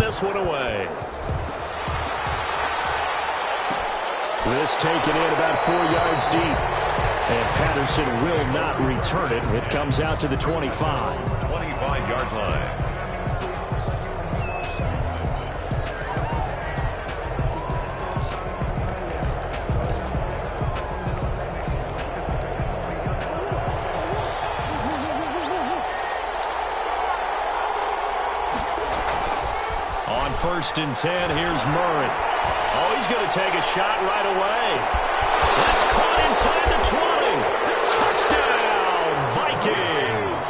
this one away. This taken in about 4 yards deep. And Patterson will not return it. It comes out to the 25. 25-yard line. On 1st and 10, here's Murray. Oh, he's going to take a shot right away. That's caught inside the 20. Touchdown, Vikings.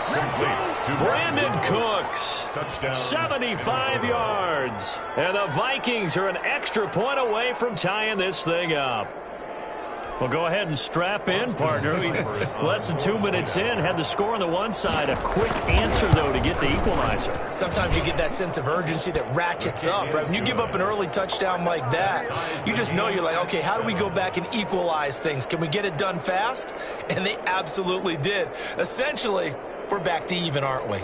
Brandon Cooks. Touchdown. 75 yards. And the Vikings are an extra point away from tying this thing up. Well, go ahead and strap in, partner. Less than 2 minutes in, had the score on the one side. A quick answer, though, to get the equalizer. Sometimes you get that sense of urgency that ratchets up, right? When you give up an early touchdown like that, you just know you're like, okay, how do we go back and equalize things? Can we get it done fast? And they absolutely did. Essentially, we're back to even, aren't we?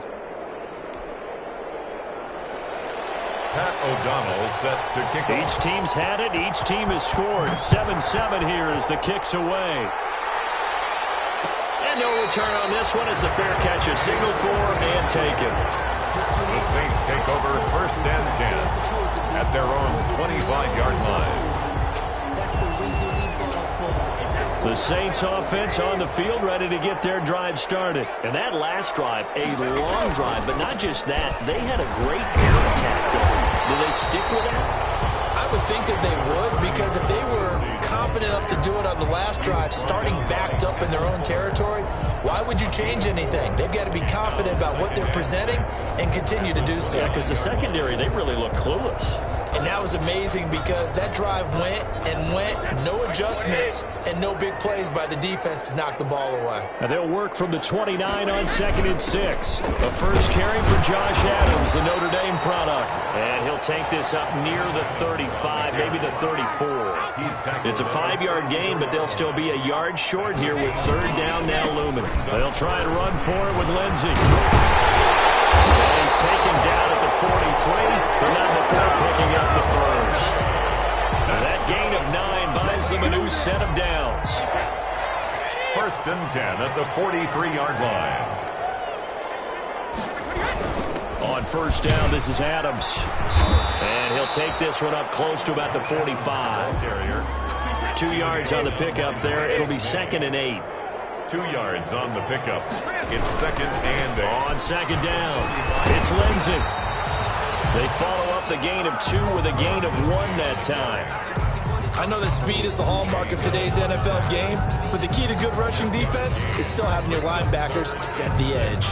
Pat O'Donnell set to kick off. Each team's had it. Each team has scored. 7-7 here as the kick's away. And no return on this one as the fair catch is signaled for and taken. The Saints take over 1st and 10 at their own 25-yard line. The Saints offense on the field ready to get their drive started. And that last drive, a long drive, but not just that. They had a great air attack going. Do they stick with that? I would think that they would, because if they were competent enough to do it on the last drive, starting backed up in their own territory, why would you change anything? They've got to be confident about what they're presenting and continue to do so. Yeah, because the secondary, they really look clueless. And that was amazing because that drive went and went, no adjustments, and no big plays by the defense to knock the ball away. And they'll work from the 29 on 2nd and 6. The first carry for Josh Adams, the Notre Dame product. And he'll take this up near the 35, maybe the 34. It's a 5-yard gain, but they'll still be a yard short here with 3rd down now looming. They'll try and run for it with Lindsey. And he's taken down at the 43, but not before picking up the first. And that gain of 9 buys them a new set of downs. 1st and 10 at the 43-yard line. On 1st down, this is Adams. And he'll take this one up close to about the 45. 2 yards on the pickup there. It'll be 2nd and 8. 2 yards on the pickup. It's 2nd and 8. On 2nd down, it's Lindsey. They follow up the gain of 2 with a gain of 1 that time. I know that speed is the hallmark of today's NFL game, but the key to good rushing defense is still having your linebackers set the edge.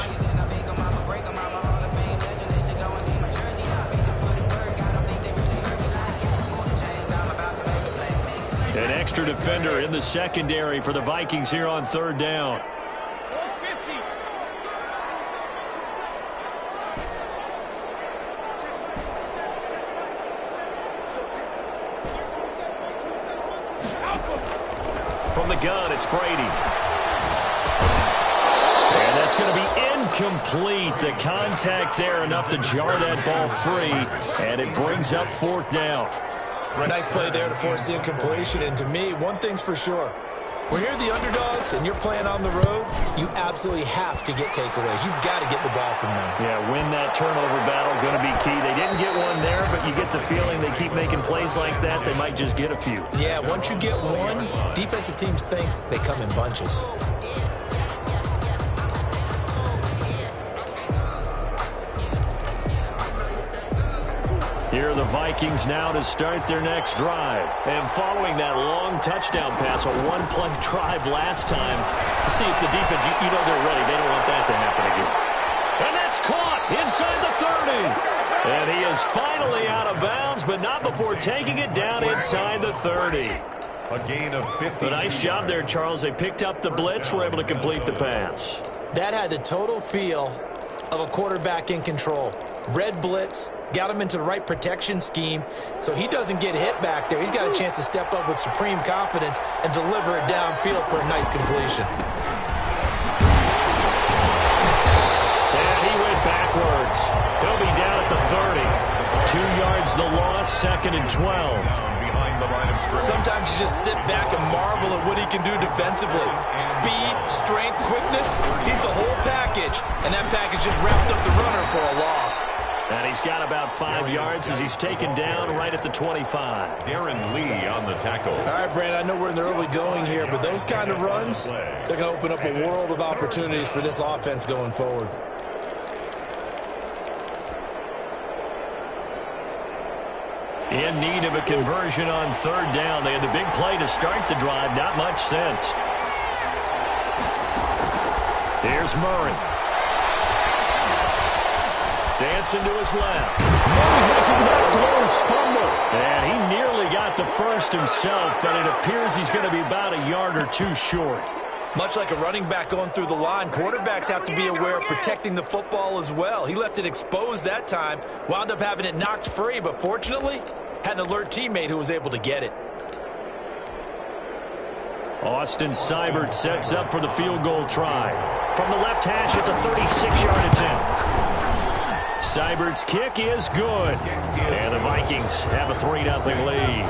An extra defender in the secondary for the Vikings here on 3rd down. From the gun, it's Brady. And that's going to be incomplete. The contact there enough to jar that ball free, and it brings up 4th down. Nice play there to force the incompletion. And to me, one thing's for sure. When you're the underdogs and you're playing on the road, you absolutely have to get takeaways. You've got to get the ball from them. Yeah, win that turnover battle, going to be key. They didn't get one there, but you get the feeling they keep making plays like that, they might just get a few. Yeah, once you get one, defensive teams think they come in bunches. Here are the Vikings now to start their next drive. And following that long touchdown pass, a one-play drive last time, see if the defense, you know they're ready. They don't want that to happen again. And that's caught inside the 30. And he is finally out of bounds, but not before taking it down inside the 30. A gain of 50. A nice job there, Charles. They picked up the blitz, were able to complete the pass. That had the total feel of a quarterback in control. Red blitz, got him into the right protection scheme, so he doesn't get hit back there. He's got a chance to step up with supreme confidence and deliver it downfield for a nice completion. And he went backwards. He'll be down at the 30. 2 yards the loss, 2nd and 12. Behind the line of scrimmage. Sometimes you just sit back and marvel at what he can do defensively. Speed, strength, quickness. He's the whole package. And that package just wrapped up the runner for a loss. And he's got about 5 yards as he's taken down right at the 25. Darren Lee on the tackle. All right, Brandon, I know we're in the early going here, but those kind of runs, they're going to open up a world of opportunities for this offense going forward. In need of a conversion on 3rd down. They had the big play to start the drive. Not much sense. Here's Murray. Dancing to his left. Murray has a back fumble. And he nearly got the first himself, but it appears he's going to be about a yard or 2 short. Much like a running back going through the line, quarterbacks have to be aware of protecting the football as well. He left it exposed that time, wound up having it knocked free, but fortunately, had an alert teammate who was able to get it. Austin Seibert sets up for the field goal try. From the left hash, it's a 36-yard attempt. Seibert's kick is good. And the Vikings have a 3-0 lead.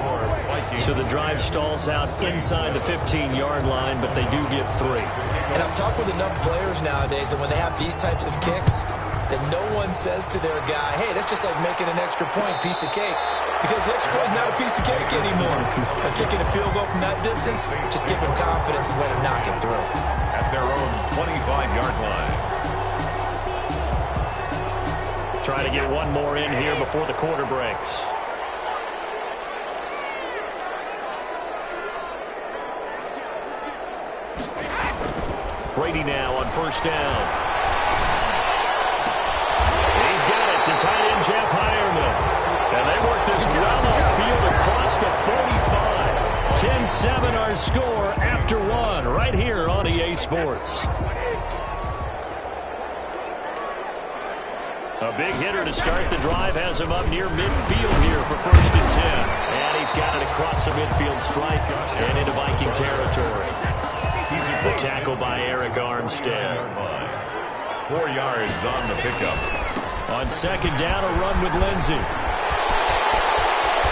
So the drive stalls out inside the 15-yard line, but they do get 3. And I've talked with enough players nowadays that when they have these types of kicks, that no one says to their guy, hey, that's just like making an extra point, piece of cake. Because the extra point is not a piece of cake anymore. By kicking a field goal from that distance, just give him confidence and let him knock it through. At their own 25-yard line. Trying to get one more in here before the quarter breaks. Brady now on 1st down. He's got it. The tight end, Jeff Heuerman. And they work this well upfield across the 45. 10-7 our score after 1 right here on EA Sports. A big hitter to start the drive has him up near midfield here for 1st and 10. And he's got it across the midfield stripe and into Viking territory. The tackle by Eric Armstead. 4 yards on the pickup. On 2nd down, a run with Lindsey.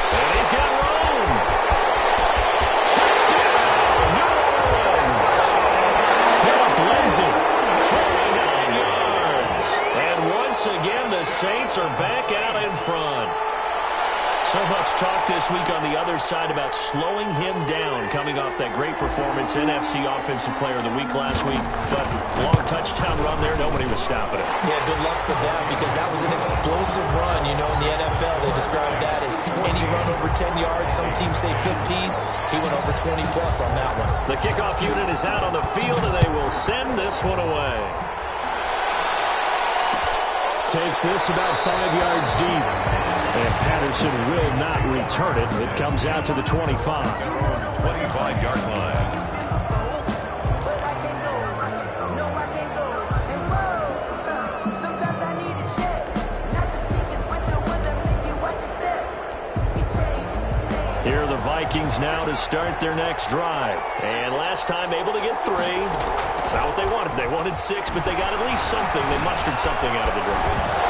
And he's got Rome. Touchdown, New Orleans. Philip Lindsey, 49 yards. And once again, the Saints are back out in front. So much talk this week on the other side about slowing him down coming off that great performance, NFC Offensive Player of the Week last week. But long touchdown run there, nobody was stopping it. Yeah, good luck for them because that was an explosive run. You know, in the NFL, they describe that as any run over 10 yards. Some teams say 15. He went over 20-plus on that one. The kickoff unit is out on the field, and they will send this one away. Takes this about 5 yards deep. And Patterson will not return it. It comes out to the 25. 25-yard line. Here are the Vikings now to start their next drive. And last time able to get 3. It's not what they wanted. They wanted 6, but they got at least something. They mustered something out of the drive.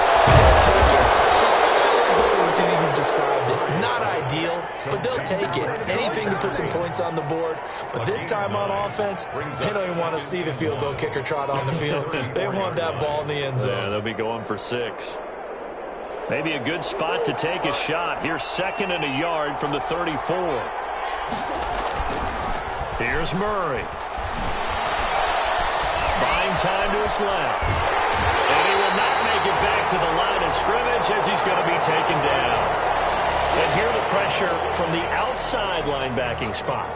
You've described it. Not ideal, but they'll take it. Anything to put some points on the board. But this time on offense, they don't even want to see the field goal kicker trot on the field. They want that ball in the end zone. Yeah, they'll be going for 6. Maybe a good spot to take a shot. Here's 2nd and a yard from the 34. Here's Murray. Buying time to his left. And he will not make it back to the line of scrimmage as he's going to be taken down. And here the pressure from the outside linebacking spot.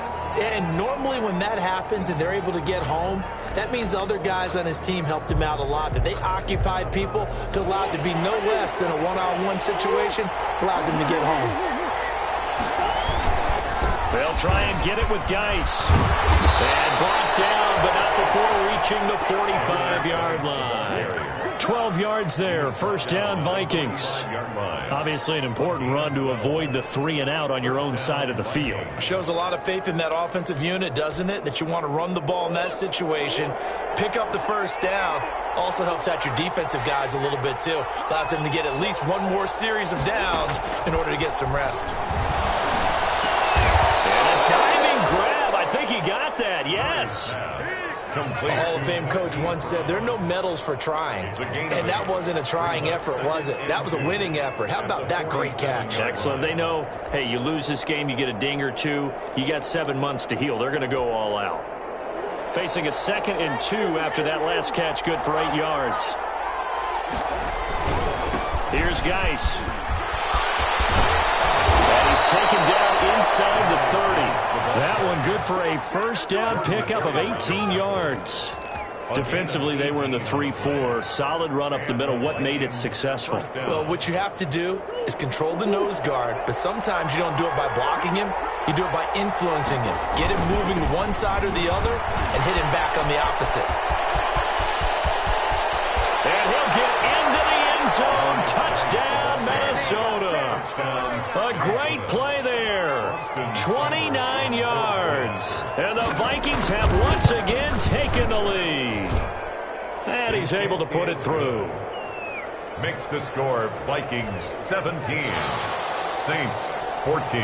And normally when that happens and they're able to get home, that means the other guys on his team helped him out a lot. That they occupied people to allow it to be no less than a one-on-one situation, allows him to get home. They'll try and get it with Geis. And brought down but not before reaching the 45-yard line. 12 yards there, first down Vikings. Obviously an important run to avoid the 3-and-out on your own side of the field. Shows a lot of faith in that offensive unit, doesn't it? That you want to run the ball in that situation, pick up the first down. Also helps out your defensive guys a little bit too. Allows them to get at least one more series of downs in order to get some rest. And a diving grab. I think he got that, yes. A Hall of Fame coach once said there are no medals for trying. And that wasn't a trying effort, was it? That was a winning effort. How about that great catch? Excellent. They know, hey, you lose this game, you get a ding or two. You got 7 months to heal. They're going to go all out. Facing a 2nd and 2 after that last catch, good for 8 yards. Here's Geis. And he's taken down inside the 30. That one good for a first down pickup of 18 yards. Defensively, they were in the 3-4. Solid run up the middle. What made it successful? Well, what you have to do is control the nose guard, but sometimes you don't do it by blocking him. You do it by influencing him. Get him moving to one side or the other and hit him back on the opposite. And he'll get into the end zone. Touchdown, Minnesota. A great play there. 29 yards. And the Vikings have once again taken the lead. And he's able to put it through. Makes the score Vikings 17. Saints 14.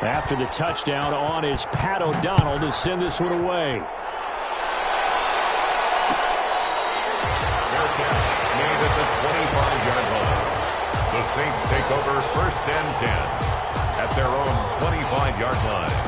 After the touchdown on is Pat O'Donnell to send this one away. Fair catch made at the 25-yard line. The Saints take over 1st and 10 at their own 25-yard line.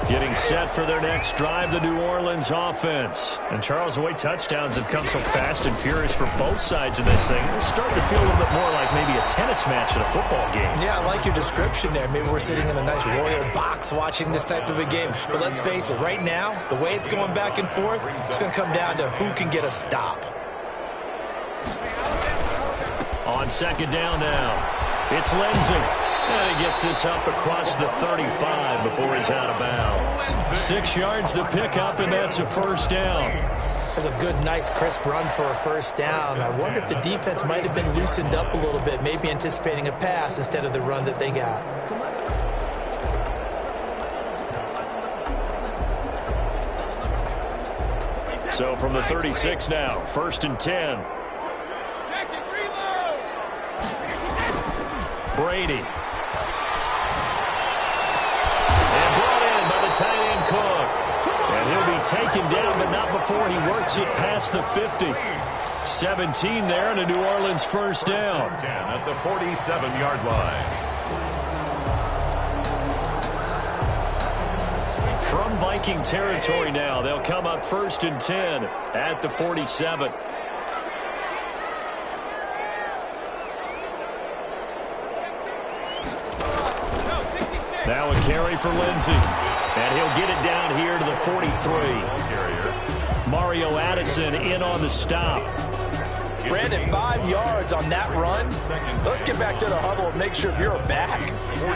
Getting set for their next drive, the New Orleans offense. And Charles, the way touchdowns have come so fast and furious for both sides of this thing, it's starting to feel a little bit more like maybe a tennis match in a football game. Yeah, I like your description there. Maybe we're sitting in a nice royal box watching this type of a game. But let's face it, right now, the way it's going back and forth, it's going to come down to who can get a stop. On 2nd down now, it's Lindsey. And he gets this up across the 35 before he's out of bounds. 6 yards the pickup, and that's a first down. That's a good, nice, crisp run for a first down. I wonder if the defense might have been loosened up a little bit, maybe anticipating a pass instead of the run that they got. So from the 36 now, 1st and 10. Brady. Tight end Cook. And he'll be taken down, but not before he works it past the 50. 17 there, and a New Orleans first down. 10 at the 47-yard line. From Viking territory now, they'll come up 1st and 10 at the 47. Now a carry for Lindsey. And he'll get it down here to the 43. Mario Addison in on the stop. Brandon, 5 yards on that run. Let's get back to the huddle and make sure if you're a back,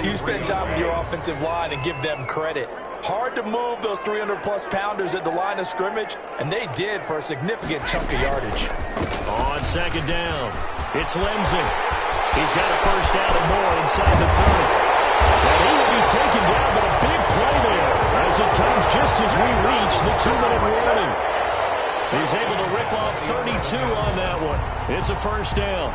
you spend time with your offensive line and give them credit. Hard to move those 300-plus pounders at the line of scrimmage, and they did for a significant chunk of yardage. On 2nd down, it's Lindsey. He's got a first down and more inside the 30. And he will be taken down, but a big play there as it comes just as we reach the 2-minute warning. He's able to rip off 32 on that one. It's a first down.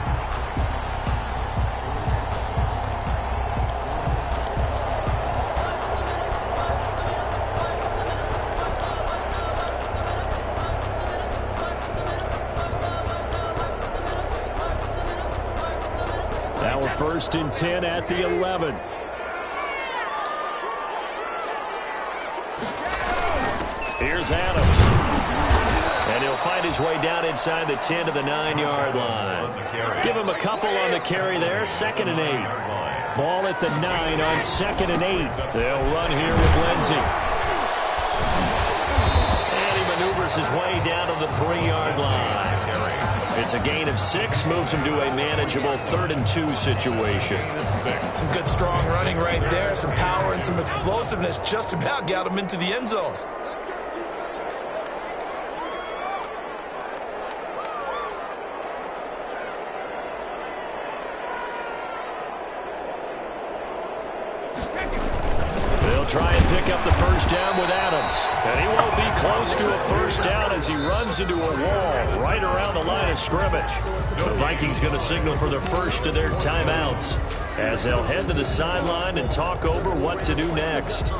Now we're 1st and 10 at the 11. Here's Adams. And he'll find his way down inside the 10 to the 9-yard line. Give him a couple on the carry there. 2nd and 8. Ball at the 9 on 2nd and 8. They'll run here with Lindsey. And he maneuvers his way down to the 3-yard line. It's a gain of 6, moves him to a manageable 3rd and 2 situation. Some good strong running right there, some power and some explosiveness, just about got him into the end zone. They'll try and pick up the first down with Adams. And he won't be close to a first down as he runs into a wall right around the line of scrimmage. The Vikings going to signal for the first of their timeouts as they'll head to the sideline and talk over what to do next.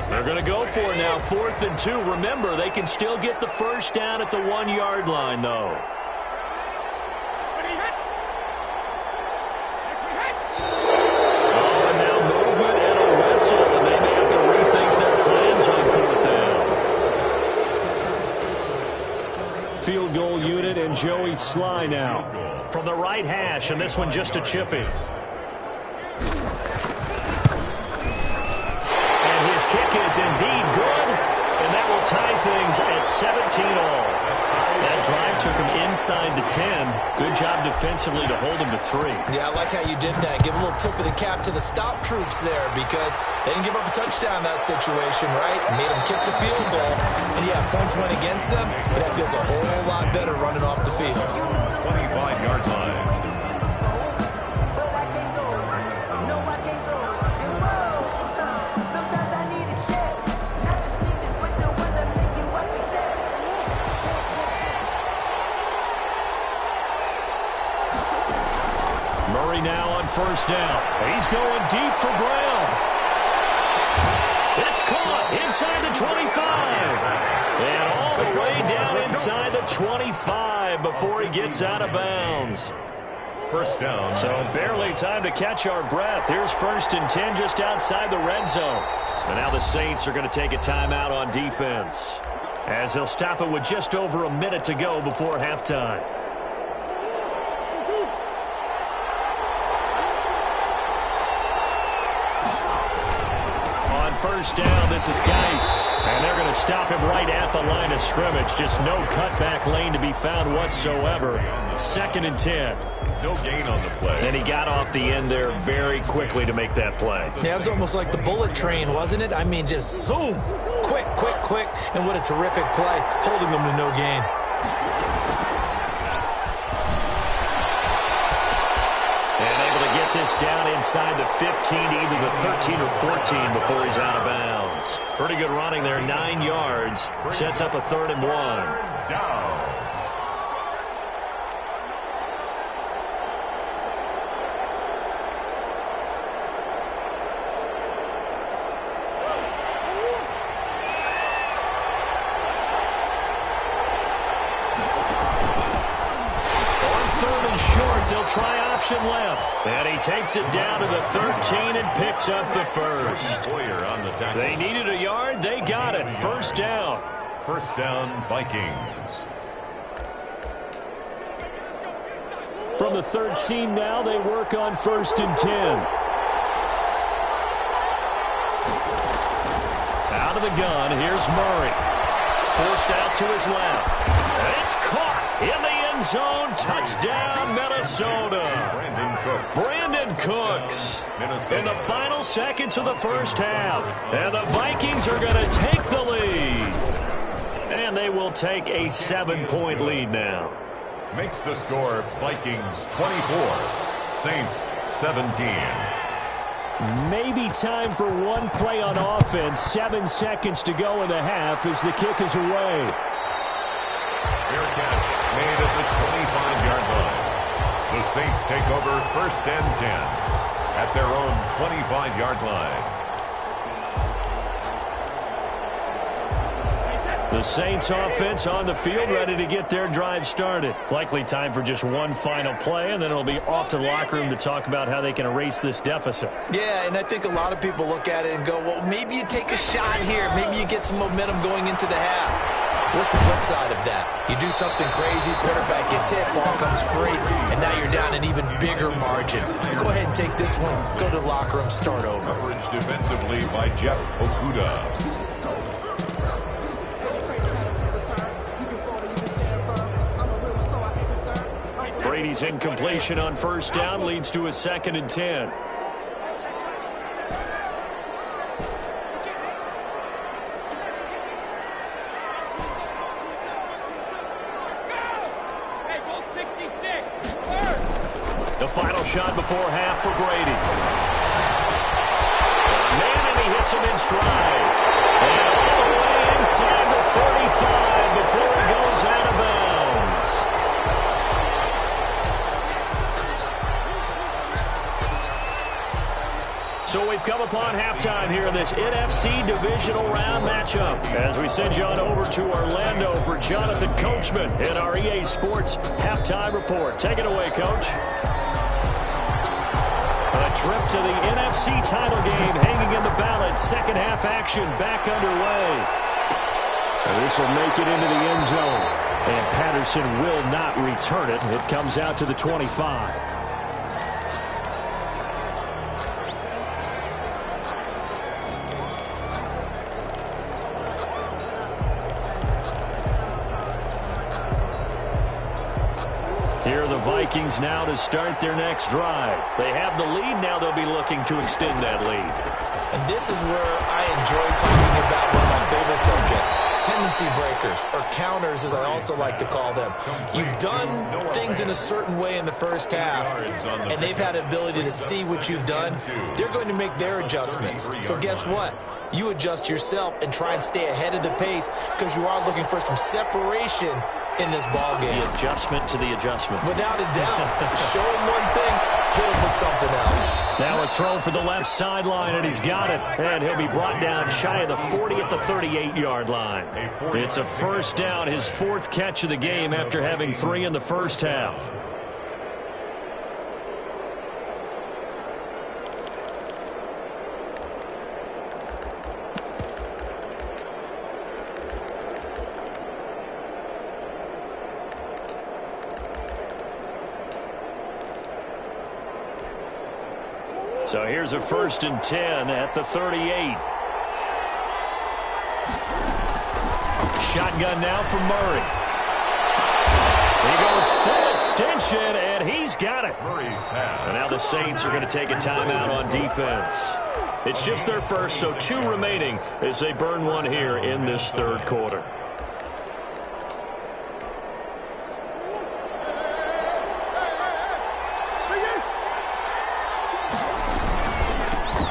They're going to go for it now, 4th and 2. Remember, they can still get the first down at the 1-yard line, though. Oh, and now movement and a whistle, and they may have to rethink their plans on 4th down. Field goal unit and Joey Sly now from the right hash, and this one just a chipping. Kick is indeed good, and that will tie things at 17-all. That drive took him inside the 10. Good job defensively to hold him to 3. Yeah, I like how you did that. Give a little tip of the cap to the stop troops there because they didn't give up a touchdown in that situation, right? Made them kick the field goal. And, yeah, points went against them, but that feels a whole lot better running off the field. 25-yard line. Now on first down. He's going deep for Brown. It's caught inside the 25. And all the way down inside the 25 before he gets out of bounds. First down. So barely time to catch our breath. Here's 1st and 10 just outside the red zone. And now the Saints are going to take a timeout on defense as they'll stop it with just over a minute to go before halftime. First down, this is Geis. And they're going to stop him right at the line of scrimmage. Just no cutback lane to be found whatsoever. 2nd and 10. No gain on the play. And he got off the end there very quickly to make that play. Yeah, it was almost like the bullet train, wasn't it? I mean, just zoom. Quick, quick, quick. And what a terrific play, holding them to no gain. This down inside the 15 to either the 13 or 14 before he's out of bounds. Pretty good running there, 9 yards. Sets up a 3rd and 1. Down. They'll try option left. And he takes it down to the 13 and picks up the first. They needed a yard. They got it. First down. First down, Vikings. From the 13 now, they work on 1st and 10. Out of the gun, here's Murray. Forced out to his left. And it's caught in the end zone. Touchdown, Minnesota. Brandon Cooks. In the final seconds of the first half. And the Vikings are going to take the lead. And they will take a 7-point lead now. Makes the score Vikings 24, Saints 17. Maybe time for one play on offense. 7 seconds to go in the half as the kick is away. Fair catch made at the 25-yard line. The Saints take over 1st and 10 at their own 25-yard line. The Saints offense on the field, ready to get their drive started. Likely time for just one final play, and then it'll be off to the locker room to talk about how they can erase this deficit. Yeah, and I think a lot of people look at it and go, well, maybe you take a shot here. Maybe you get some momentum going into the half. What's the flip side of that? You do something crazy, quarterback gets hit, ball comes free, and now you're down an even bigger margin. Go ahead and take this one, go to the locker room, start over. Coverage defensively by Jeff Okuda. Brady's incompletion on first down leads to a 2nd and 10. The final shot before half for Brady. Man, and he hits him in stride. And all the way inside the 35 before he goes out of bounds. So we've come upon halftime here in this NFC divisional round matchup as we send you on over to Orlando for Jonathan Coachman in our EA Sports halftime report. Take it away, Coach. A trip to the NFC title game hanging in the balance. Second half action back underway. And this will make it into the end zone. And Patterson will not return it. It comes out to the 25. Here are the Vikings now to start their next drive. They have the lead. Now they'll be looking to extend that lead. And this is where I enjoy talking about one of my favorite subjects, tendency breakers, or counters as I also like to call them. You've done things in a certain way in the first half, and they've had the ability to see what you've done. They're going to make their adjustments. So guess what? You adjust yourself and try and stay ahead of the pace because you are looking for some separation in this ball game. The adjustment to the adjustment. Without a doubt. Show him one thing, hit him with something else. Now a throw for the left sideline, and he's got it. And he'll be brought down shy of the 40 at the 38-yard line. It's a first down, his 4th catch of the game after having 3 in the first half. So here's a 1st and 10 at the 38. Shotgun now for Murray. He goes full extension, and he's got it. And now the Saints are going to take a timeout on defense. It's just their first, so 2 remaining as they burn one here in this 3rd quarter.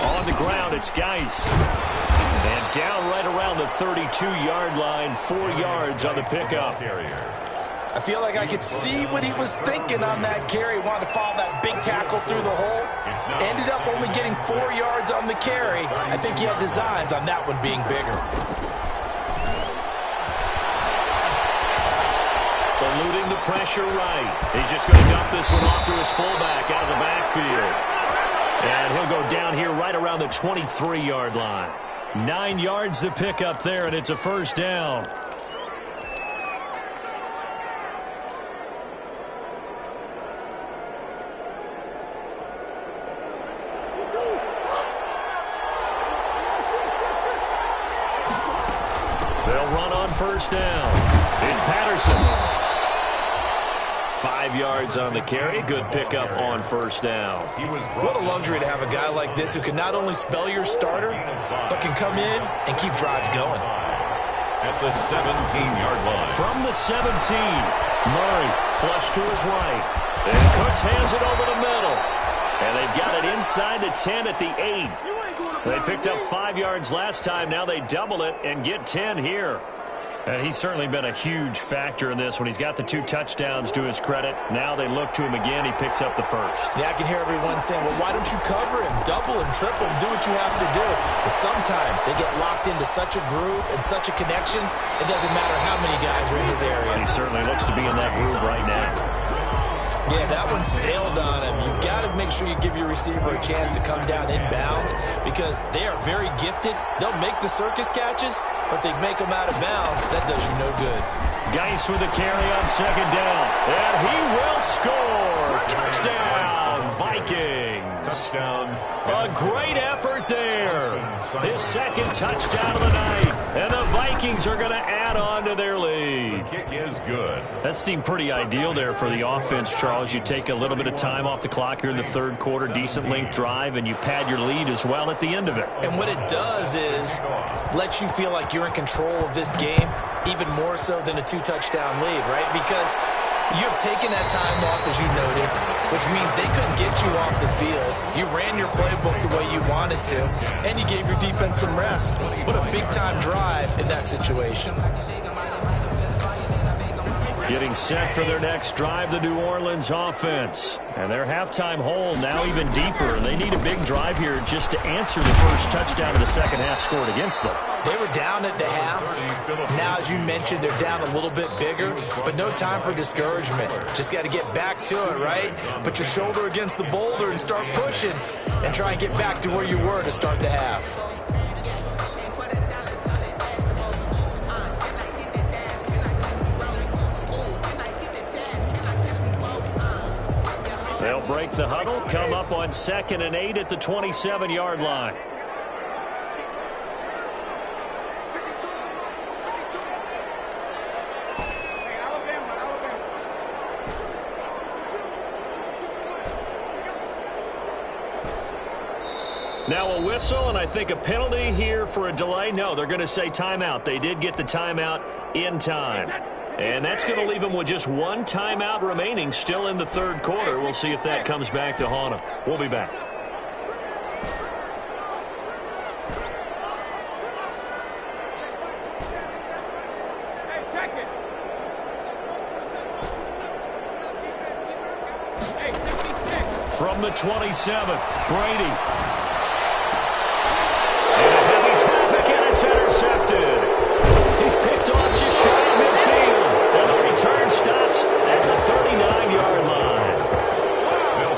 On the ground, it's Geis. And down right around the 32-yard line, 4 yards on the pickup. I feel like I could see what he was thinking on that carry. Wanted to follow that big tackle through the hole. Ended up only getting 4 yards on the carry. I think he had designs on that one being bigger. Eluding the pressure right. He's just going to dump this one off to his fullback out of the backfield. And he'll go down here right around the 23-yard line. 9 yards to pick up there, and it's a first down. They'll run on first down. It's Patterson. 5 yards on the carry. Good pickup on first down. What a luxury to have a guy like this who can not only spell your starter, but can come in and keep drives going. At the 17-yard line. From the 17, Murray flush to his right. And Cooks hands it over the middle. And they've got it inside the 10 at the 8. They picked up 5 yards last time. Now they double it and get 10 here. And he's certainly been a huge factor in this. When he's got the 2 touchdowns to his credit, now they look to him again. He picks up the first. Yeah, I can hear everyone saying, well, why don't you cover him? Double him, triple him, do what you have to do. But sometimes they get locked into such a groove and such a connection, it doesn't matter how many guys are in his area. He certainly looks to be in that groove right now. Yeah, that one sailed on him. You've got to make sure you give your receiver a chance to come down inbounds because they are very gifted. They'll make the circus catches, but they make them out of bounds. That does you no good. Geis with the carry on second down. And he will score. Touchdown, Vikings. Touchdown. A great effort there. His second touchdown of the night. And the Vikings are going to add on to their lead. The kick is good. That seemed pretty ideal there for the offense, Charles. You take a little bit of time off the clock here in the third quarter, decent length drive, and you pad your lead as well at the end of it. And what it does is let you feel like you're in control of this game, even more so than a 2-touchdown lead, right? Because you have taken that time off, as you noted, which means they couldn't get you off the field. You ran your playbook the way you wanted to, and you gave your defense some rest. What a big-time drive in that situation. Getting set for their next drive, the New Orleans offense. And their halftime hole now even deeper. They need a big drive here just to answer the first touchdown of the second half scored against them. They were down at the half. Now, as you mentioned, they're down a little bit bigger, but no time for discouragement. Just got to get back to it, right? Put your shoulder against the boulder and start pushing and try and get back to where you were to start the half. They'll break the huddle, come up on 2nd and 8 at the 27-yard line. Now a whistle, and I think a penalty here for a delay. No, they're going to say timeout. They did get the timeout in time. And that's going to leave them with just 1 timeout remaining still in the third quarter. We'll see if that comes back to haunt them. We'll be back. From the 27, Brady. And a heavy traffic, and it's intercepted. He's picked off just shy of midfield. And the return stops at the 39-yard line.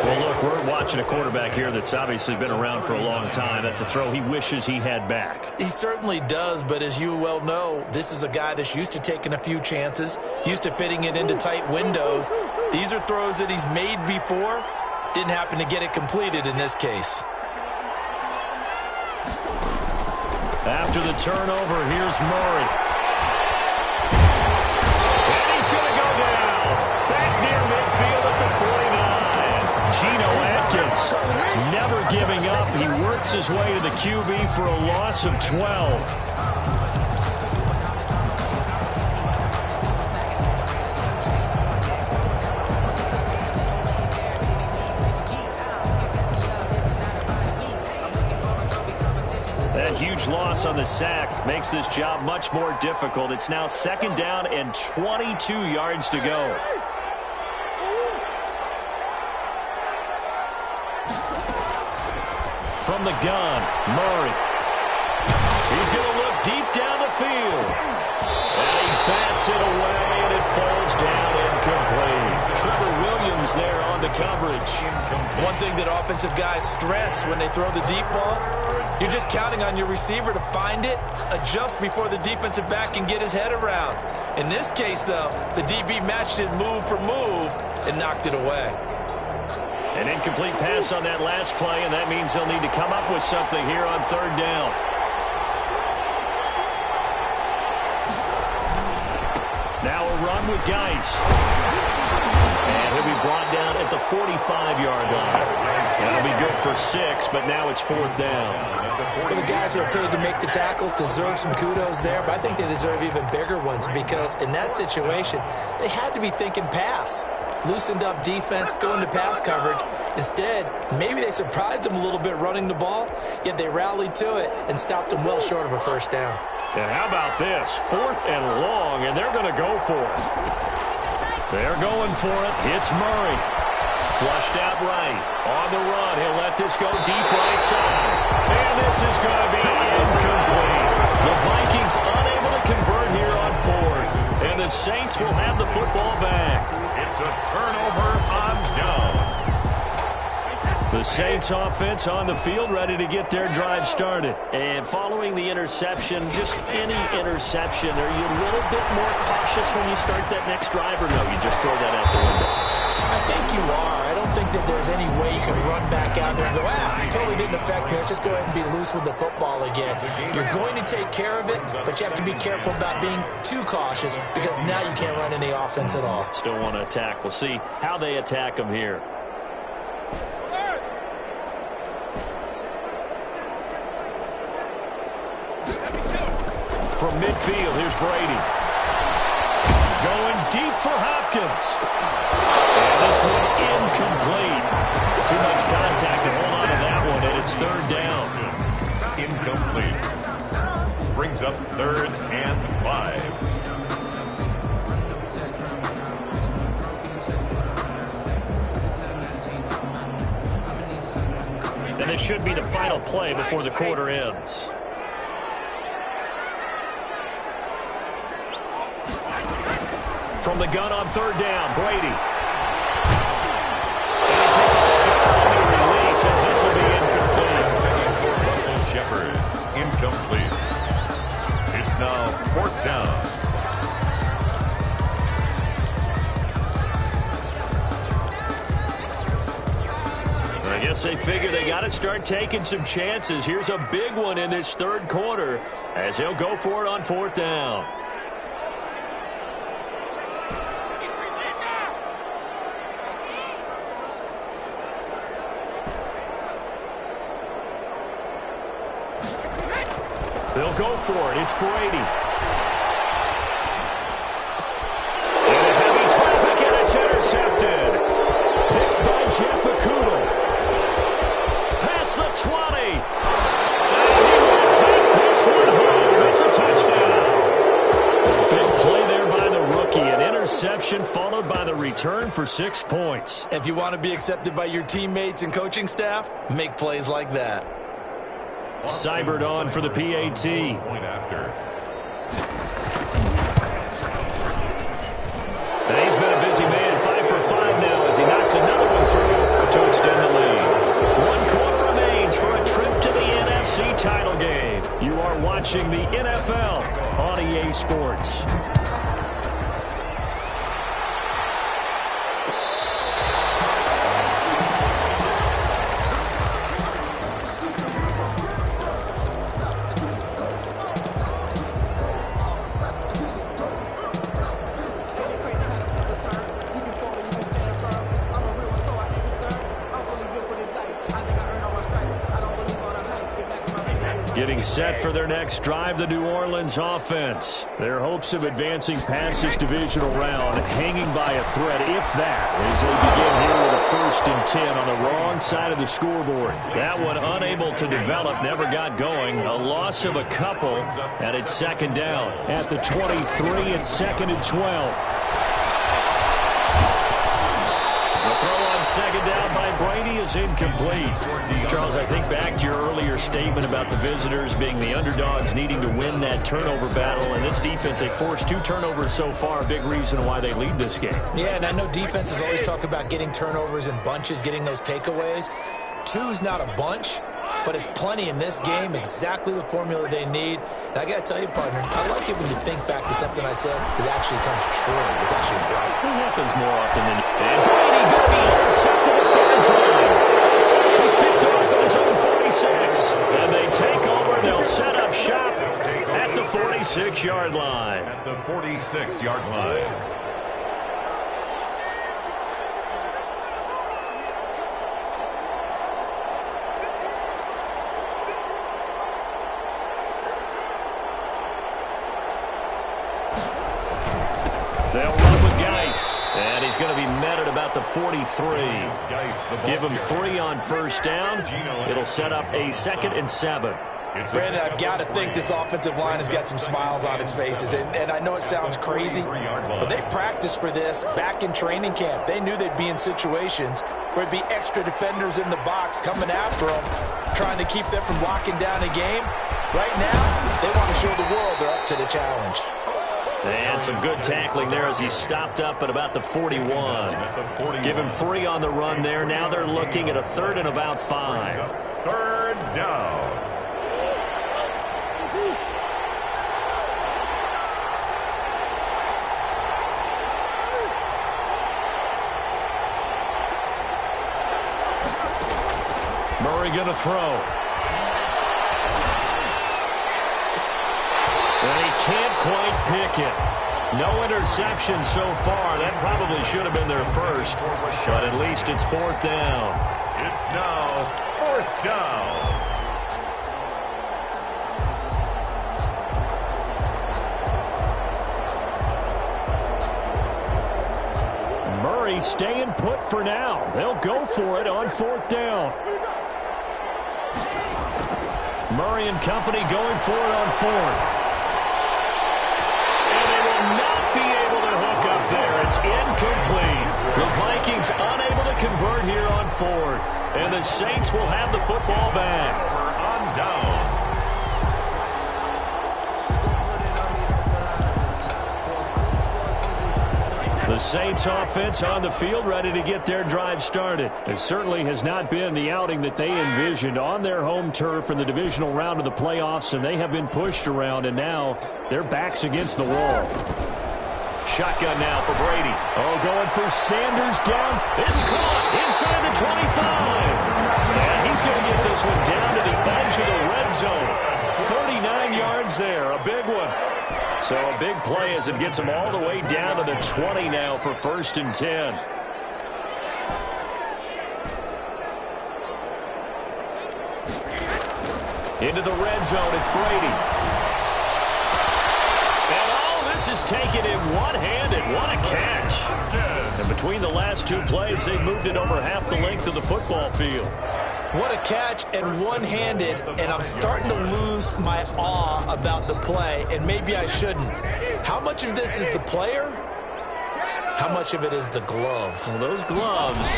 Well, look, we're watching a quarterback here that's obviously been around for a long time. That's a throw he wishes he had back. He certainly does, but as you well know, this is a guy that's used to taking a few chances, used to fitting it into tight windows. These are throws that he's made before. Didn't happen to get it completed in this case. After the turnover, here's Murray. And he's going to go down. Back near midfield at the 49. Geno Atkins never giving up. He works his way to the QB for a loss of 12. Huge loss on the sack makes this job much more difficult. It's now 2nd down and 22 yards to go. From the gun, Murray. He's going to look deep down the field. And he bats it away, and it falls down incomplete. Trevor Williams there on the coverage. One thing that offensive guys stress when they throw the deep ball, you're just counting on your receiver to find it, adjust before the defensive back can get his head around. In this case, though, the DB matched it move for move and knocked it away. An incomplete pass on that last play, and that means they'll need to come up with something here on 3rd down. Now a run with Geis. And he'll be brought down at the 45-yard line. That'll be good for 6, but now it's 4th down. Well, the guys who are paid to make the tackles deserve some kudos there, but I think they deserve even bigger ones because in that situation, they had to be thinking pass. Loosened up defense, going to pass coverage. Instead, maybe they surprised them a little bit running the ball, yet they rallied to it and stopped them well short of a 1st down. And how about this? 4th and long, and they're going to go for it. They're going for it. Hits Murray. Flushed out right. On the run. He'll let this go deep right side. And this is going to be incomplete. The Vikings unable to convert here on 4th. And the Saints will have the football back. It's a turnover on downs. The Saints offense on the field, ready to get their drive started. And following the interception, just any interception, are you a little bit more cautious when you start that next drive, or no, you just throw that out the window? I think you are. I don't think that there's any way you can run back out there and go, totally didn't affect me. Let's just go ahead and be loose with the football again. You're going to take care of it, but you have to be careful about being too cautious because now you can't run any offense at all. Still want to attack. We'll see how they attack them here. From midfield, here's Brady. Going deep for Hopkins. And this one incomplete. Too much contact to hold on to that one, and it's 3rd down. Incomplete. Brings up 3rd and 5. And this should be the final play before the quarter ends. From the gun on 3rd down, Brady. And he takes a shot on the release as this will be incomplete. Russell Shepard, incomplete. It's now 4th down. I guess they figure they got to start taking some chances. Here's a big one in this 3rd quarter as he'll go for it on 4th down. They'll go for it. It's Brady. And a heavy traffic, and it's intercepted. Picked by Jeff Okuda. Past the 20. And he will take this one home. It's a touchdown. Big play there by the rookie. An interception followed by the return for 6 points. If you want to be accepted by your teammates and coaching staff, make plays like that. Cybert on for the PAT. Point after. And he's been a busy man, 5 for 5 now as he knocks another one through to extend the lead. 1 quarter remains for a trip to the NFC title game. You are watching the NFL on EA Sports. Getting set for their next drive, the New Orleans offense. Their hopes of advancing past this divisional round hanging by a thread, if that, as they begin here with a 1st and 10 on the wrong side of the scoreboard. That one unable to develop, never got going. A loss of a couple, and it's 2nd down at the 23 and 2nd and 12. The throw on 2nd down by Brady is incomplete. Charles, I think back to your earlier statement about the visitors being the underdogs needing to win that turnover battle. And this defense, they forced 2 turnovers so far, a big reason why they lead this game. Yeah, and I know defenses always talk about getting turnovers in bunches, getting those takeaways. 2's not a bunch, but it's plenty in this game, exactly the formula they need. And I got to tell you, partner, I like it when you think back to something I said that actually comes true. It's actually right. It happens more often than you. And Brady going to be intercepted a 3rd time. He's picked off at his own 46. And they take over, and they'll set up shop at the 46-yard line. At the 46-yard line. They'll run with Geis, and he's going to be met at about the 43. Give him 3 on 1st down. It'll set up a 2nd and 7. Brandon, I've got to think this offensive line has got some smiles on its faces. And I know it sounds crazy, but they practiced for this back in training camp. They knew they'd be in situations where there'd be extra defenders in the box coming after them, trying to keep them from locking down a game. Right now, they want to show the world they're up to the challenge. And some good tackling there as he stopped up at about the 41. Give him 3 on the run there. Now they're looking at a 3rd and about 5. 3rd down. Murray going to throw. And he can't quite pick it. No interception so far. That probably should have been their first, but at least it's 4th down. It's now 4th down. Murray staying put for now. They'll go for it on 4th down. Murray and company going for it on 4th. It's incomplete. The Vikings unable to convert here on 4th. And the Saints will have the football back. On downs. The Saints offense on the field ready to get their drive started. It certainly has not been the outing that they envisioned on their home turf in the divisional round of the playoffs, and they have been pushed around, and now their backs against the wall. Shotgun now for Brady. Oh, going for Sanders down. It's caught inside the 25. And he's going to get this one down to the edge of the red zone. 39 yards there, a big one. So a big play as it gets him all the way down to the 20 now for 1st and 10. Into the red zone, it's Brady. This is taken in one-handed. What a catch. And between the last 2 plays, they moved it over half the length of the football field. What a catch and one-handed, and I'm starting to lose my awe about the play, and maybe I shouldn't. How much of this is the player? How much of it is the glove? Well, those gloves,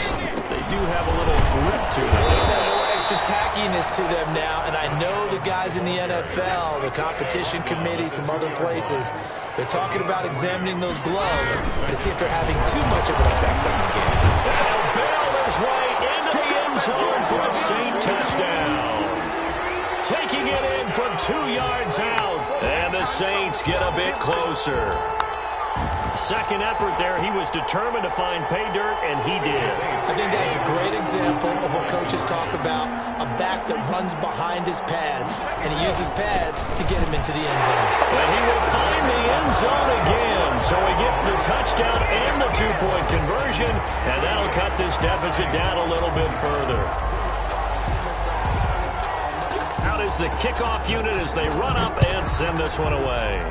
they do have a little grip to them. They have a little extra tackiness to them now, and I know the guys in the NFL, the competition committee, some other places, they're talking about examining those gloves to see if they're having too much of an effect on the game. And he'll bail his way into the end zone for a Saint touchdown. Taking it in from 2 yards out, and the Saints get a bit closer. Second effort there, he was determined to find pay dirt, and he did. I think that's a great example of what coaches talk about, a back that runs behind his pads, and he uses pads to get him into the end zone. And he will find the end zone again, so he gets the touchdown and the 2-point conversion, and that'll cut this deficit down a little bit further. Out is the kickoff unit as they run up and send this one away.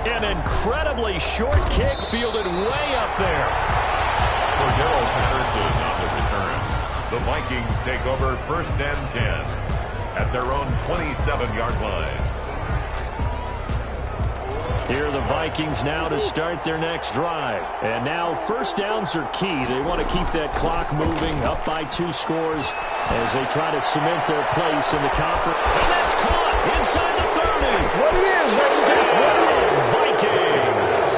An incredibly short kick fielded way up there. Cordero Patterson on the return. The Vikings take over 1st and 10 at their own 27-yard line. Here are the Vikings now to start their next drive. And now 1st downs are key. They want to keep that clock moving up by 2 scores as they try to cement their place in the conference. And that's caught inside the 30. That's what it is. Vikings.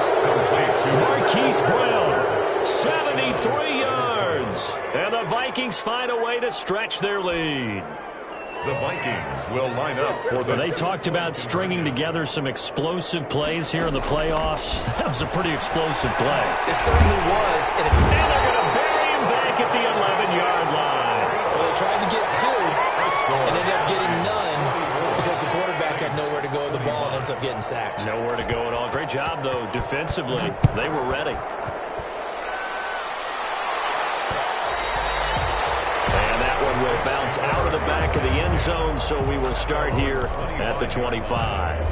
Marquise Brown, 73 yards. And the Vikings find a way to stretch their lead. The Vikings will line up for the... They talked about stringing together some explosive plays here in the playoffs. That was a pretty explosive play. It certainly was. And they're going to bury him back at the 11-yard line. Well, they tried to get 2 and ended up getting none because the quarterback had nowhere to go with the ball and ends up getting sacked. Nowhere to go at all. Great job, though, defensively. They were ready. Will bounce out of the back of the end zone, so we will start here at the 25.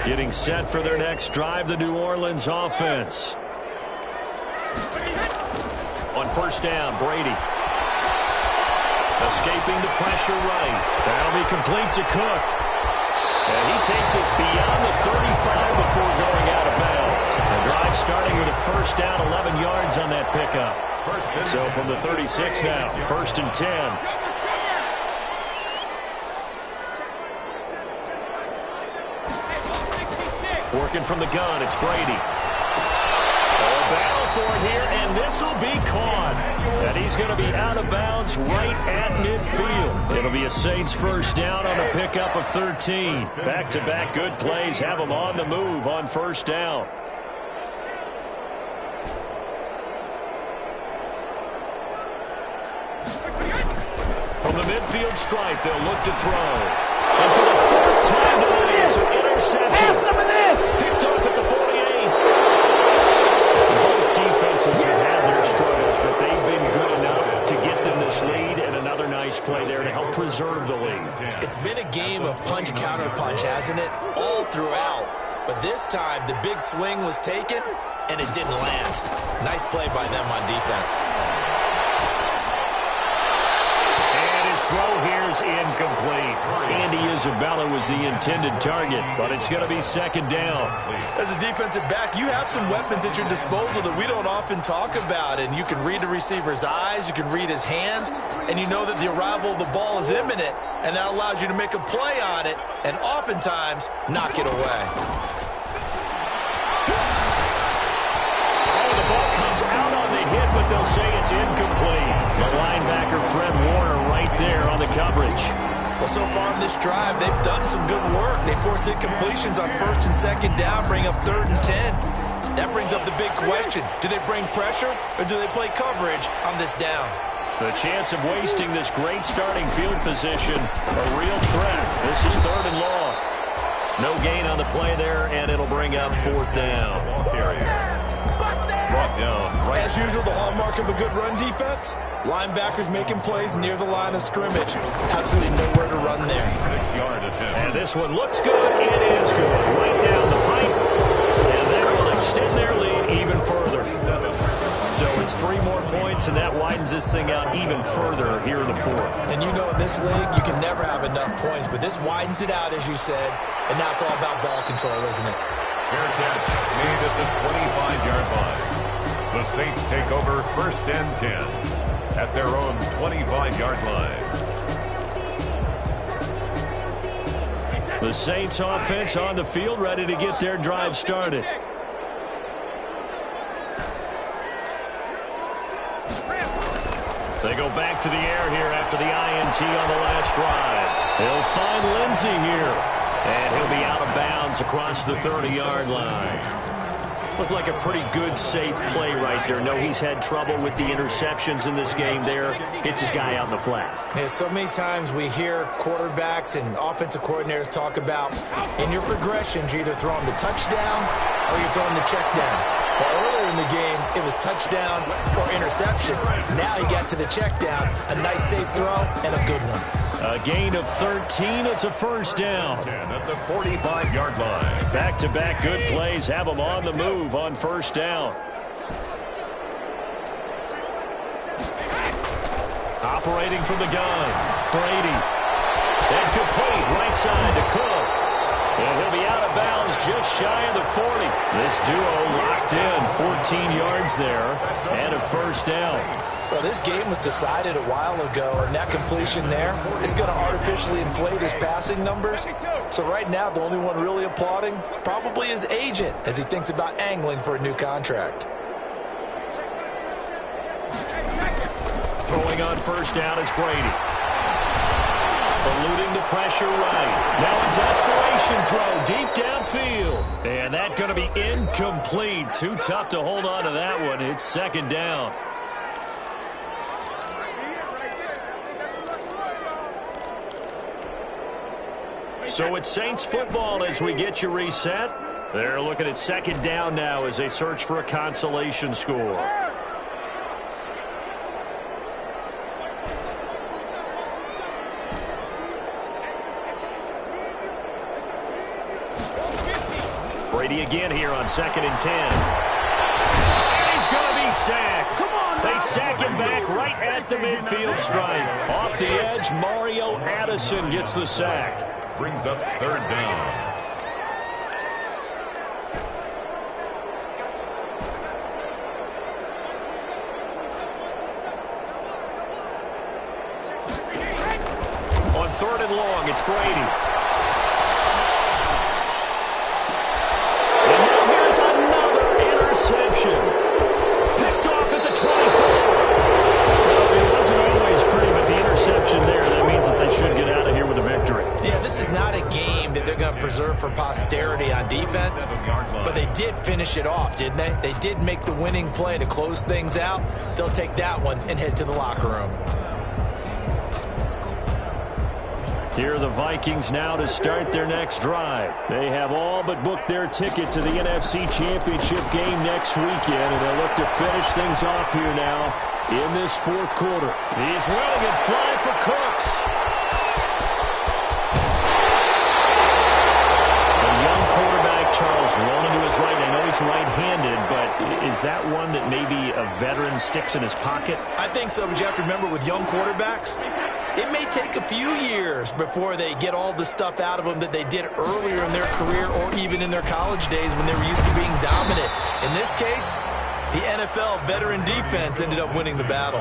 Getting set for their next drive, the New Orleans offense. On first down, Brady. Escaping the pressure right. That'll be complete to Cook. And he takes us beyond the 35 before going out of bounds. The drive starting with a first down, 11 yards on that pickup. So from the 36 now, first and 10. Working from the gun, it's Brady. Battle for it here, and this will be caught. And he's going to be out of bounds right at midfield. It'll be a Saints first down on a pickup of 13. Back-to-back good plays have them on the move on first down. From the midfield stripe, they'll look to throw. And for the fourth time today, it's an interception. Have some of this. Picked off at the 48. Defenses have had their struggles, but they've been good enough to get them this lead, and another nice play there to help preserve the lead. It's been a game of punch-counter-punch, hasn't it? All throughout. But this time, the big swing was taken, and it didn't land. Nice play by them on defense. Throw here's incomplete. Andy Isabella was the intended target, but it's going to be second down. As a defensive back, you have some weapons at your disposal that we don't often talk about, and you can read the receiver's eyes, you can read his hands, and you know that the arrival of the ball is imminent, and that allows you to make a play on it and oftentimes knock it away. Oh, the ball comes out on the hit, but they'll say it's incomplete. The linebacker, Fred Warner, right there on the coverage. Well, so far in this drive, they've done some good work. They force incompletions on first and second down, bring up third and 10. That brings up the big question. Do they bring pressure, or do they play coverage on this down? The chance of wasting this great starting field position, a real threat. This is third and long. No gain on the play there, and it'll bring up fourth down. Brought down. Right. As usual, the hallmark of a good run defense, linebackers making plays near the line of scrimmage. Absolutely nowhere to run there. 6-yard attempt. And this one looks good. It is good. Right down the pipe. And they will extend their lead even further. So it's 3 more points, and that widens this thing out even further here in the fourth. And you know in this league, you can never have enough points, but this widens it out, as you said, and now it's all about ball control, isn't it? Fair catch made at the 25-yard line. The Saints take over first and 10 at their own 25-yard line. The Saints offense on the field, ready to get their drive started. They go back to the air here after the INT on the last drive. They'll find Lindsey here. And he'll be out of bounds across the 30-yard line. Looked like a pretty good, safe play right there. No, he's had trouble with the interceptions in this game there. Hits his guy out in the flat. Yeah, so many times we hear quarterbacks and offensive coordinators talk about in your progressions, you're either throwing the touchdown or you're throwing the check down. But earlier in the game, it was touchdown or interception. Now he got to the check down, a nice safe throw, and a good one. A gain of 13. It's a first down. 10 at the 45-yard line. Back-to-back good plays have them on the move on first down. Operating from the gun, Brady. And complete right side to Cook. And he'll be out of bounds just shy of the 40. This duo locked in 14 yards there and a first down. Well, this game was decided a while ago, and that completion there is going to artificially inflate his passing numbers. So right now, the only one really applauding probably his agent as he thinks about angling for a new contract. Throwing on first down is Brady. Eluding the pressure right. Now a desperation throw deep downfield. And that's going to be incomplete. Too tough to hold on to that one. It's second down. So it's Saints football as we get you reset. They're looking at second down now as they search for a consolation score. Brady again here on second and 10. And he's going to be sacked. They sack right at the midfield stripe. Off the edge, Mario Addison gets the sack. Brings up third down. On third and long, it's Brady. And now here's another interception. Picked off at the 24. Well, it wasn't always pretty, but the interception there, that means that they should get out of here with a victory. Yeah, this is not a game that they're going to preserve for posterity on defense, but they did finish it off, didn't they? They did make the winning play to close things out. They'll take that one and head to the locker room. Here are the Vikings now to start their next drive. They have all but booked their ticket to the NFC Championship game next weekend, and they look to finish things off here now in this fourth quarter. He's letting it fly for Cooks. A young quarterback, Charles, rolling to his right. I know he's right-handed, but is that one that maybe a veteran sticks in his pocket? I think so, but you have to remember with young quarterbacks, it may take a few years before they get all the stuff out of them that they did earlier in their career or even in their college days when they were used to being dominant. In this case, the NFL veteran defense ended up winning the battle.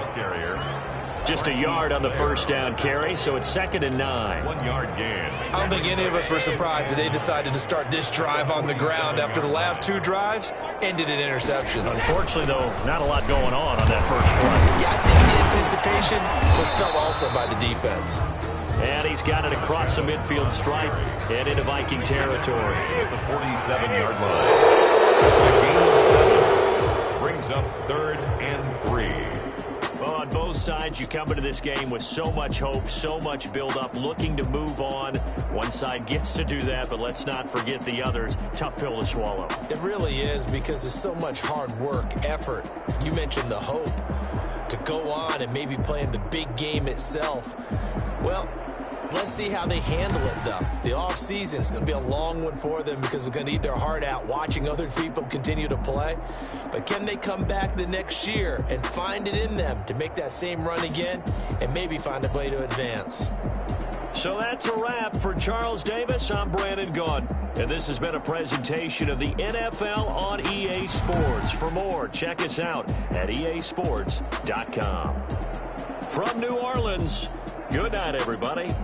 Just a yard on the first down carry, so it's 2nd and 9. 1 yard gain. I don't think any of us were surprised that they decided to start this drive on the ground after the last 2 drives ended in interceptions. Unfortunately, though, not a lot going on that first play. Yeah, I think the anticipation was felt also by the defense. And he's got it across the midfield stripe and into Viking territory. At the 47-yard line. That's a gain of 7. Brings up 3rd and 3. Well, on both sides, you come into this game with so much hope, so much build-up, looking to move on. One side gets to do that, but let's not forget the others. Tough pill to swallow. It really is, because there's so much hard work, effort. You mentioned the hope to go on and maybe play in the big game itself. Well, let's see how they handle it, though. The offseason is going to be a long one for them because they're going to eat their heart out watching other people continue to play. But can they come back the next year and find it in them to make that same run again and maybe find a way to advance? So that's a wrap for Charles Davis. I'm Brandon Gunn. And this has been a presentation of the NFL on EA Sports. For more, check us out at easports.com. From New Orleans, good night, everybody.